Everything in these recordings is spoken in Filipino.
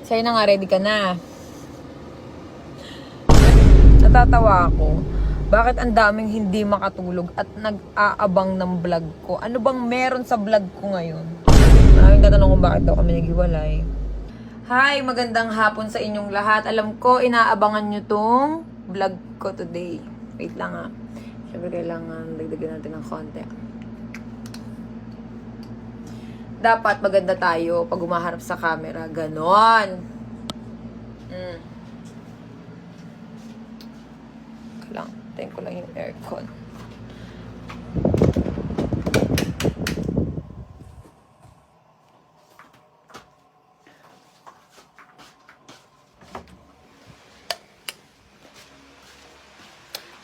Sa'yo na nga, ready ka na. Natatawa ako. Bakit ang daming hindi makatulog at nag-aabang ng vlog ko? Ano bang meron sa vlog ko ngayon? Maraming tatanong kung bakit daw kami naghiwalay. Hi, magandang hapon sa inyong lahat. Alam ko, inaabangan nyo tong vlog ko today. Wait lang ha. Siyempre kailangan dagdagan natin ng konti. Dapat maganda tayo pag umaharap sa camera. Ganon. Lang. Tayin ko lang yung aircon.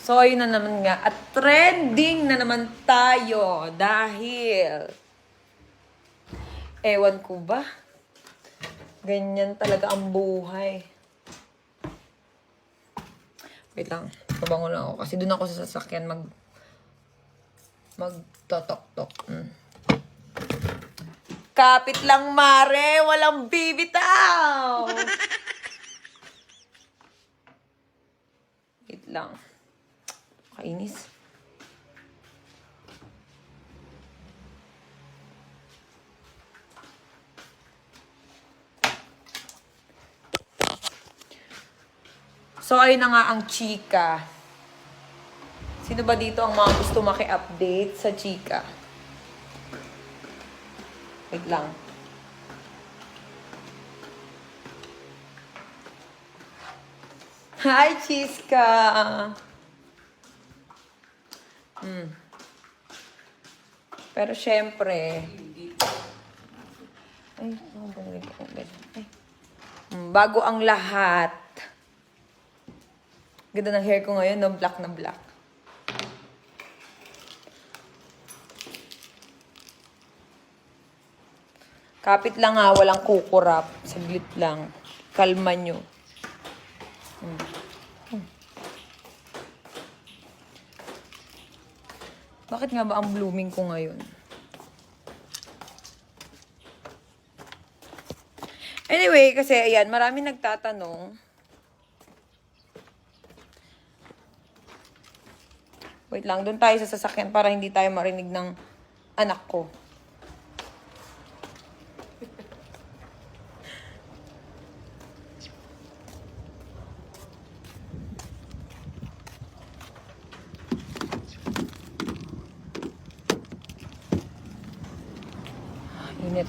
So, ayun na naman nga. At trending na naman tayo dahil ewan ko ba? Ganyan talaga ang buhay. Wait lang. Pabango lang ako. Kasi doon ako sa sasakyan magtotok-tok. Kapit lang, mare. Walang bibitaw. Wait lang. Kainis. So, ayun na nga ang chika. Sino ba dito ang mga gusto maki-update sa chika? Wait lang. Hi, Chiska! Pero syempre, bago ang lahat, ganda ng hair ko ngayon, no? Black na black. Kapit lang ha, walang kukurap. Saglit lang. Kalma nyo. Bakit nga ba ang blooming ko ngayon? Anyway, kasi ayan, marami nagtatanong. Wait lang, doon tayo sa sasakyan para hindi tayo marinig ng anak ko. Init.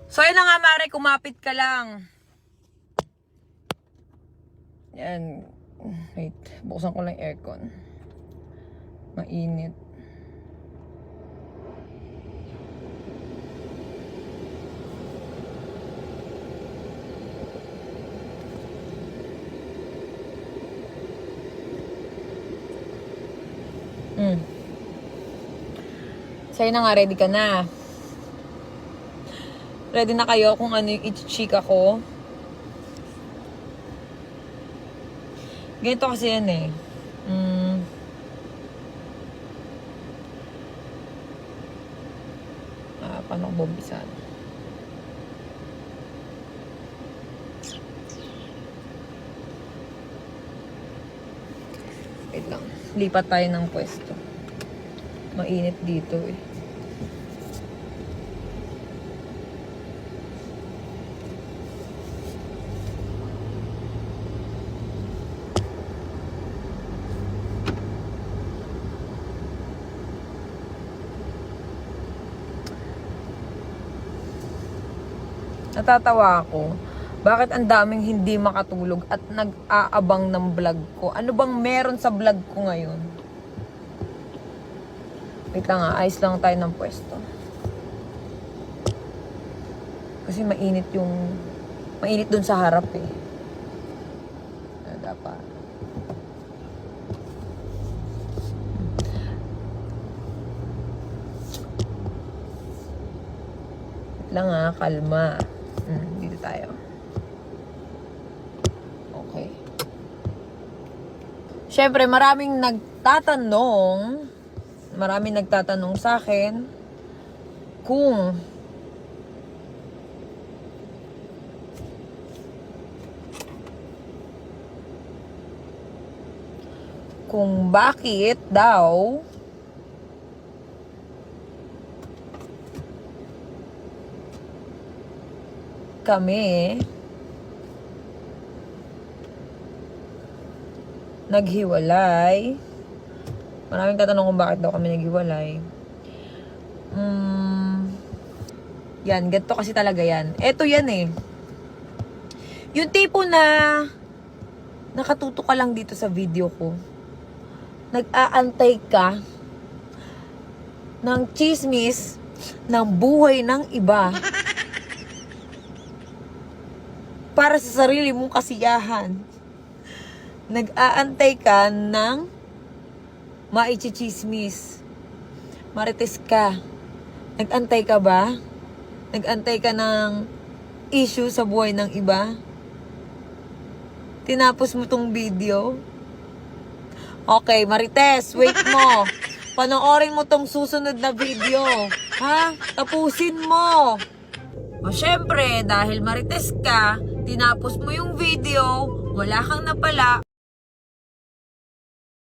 So, yun na nga, Mare, kumapit ka lang. Yan. Wait, buksan ko lang aircon. Mainit. Sa'yo na nga, ready ka na. Ready na kayo kung ano yung i-chika ko? Ganito kasi yan eh. Paano ko bumbisan? Wait lang. Lipat tayo ng pwesto. Mainit dito eh. Natatawa ako. Bakit ang daming hindi makatulog at nag-aabang ng vlog ko? Ano bang meron sa vlog ko ngayon? Wait lang nga, ayos lang tayo ng pwesto. Kasi mainit dun sa harap eh. Dapat. Wait lang nga, kalma. Dito tayo. Okay. Siyempre, maraming nagtatanong marami nagtatanong sa akin kung bakit daw kami naghiwalay. Maraming tatanong kung bakit daw kami naghiwalay. Yan, ganito kasi talaga yan. Eto yan eh. Yung tipo na nakatuto ka lang dito sa video ko. Nag-aantay ka ng chismis ng buhay ng iba para sa sarili mong kasiyahan. Nag-aantay ka ng maichichismis. Marites ka. Nag-antay ka ba? Nag-antay ka ng issue sa buhay ng iba? Tinapos mo tong video? Okay, Marites, wait mo. Panoorin mo tong susunod na video. Ha? Tapusin mo. O syempre, dahil Marites ka, tinapos mo yung video, wala kang napala,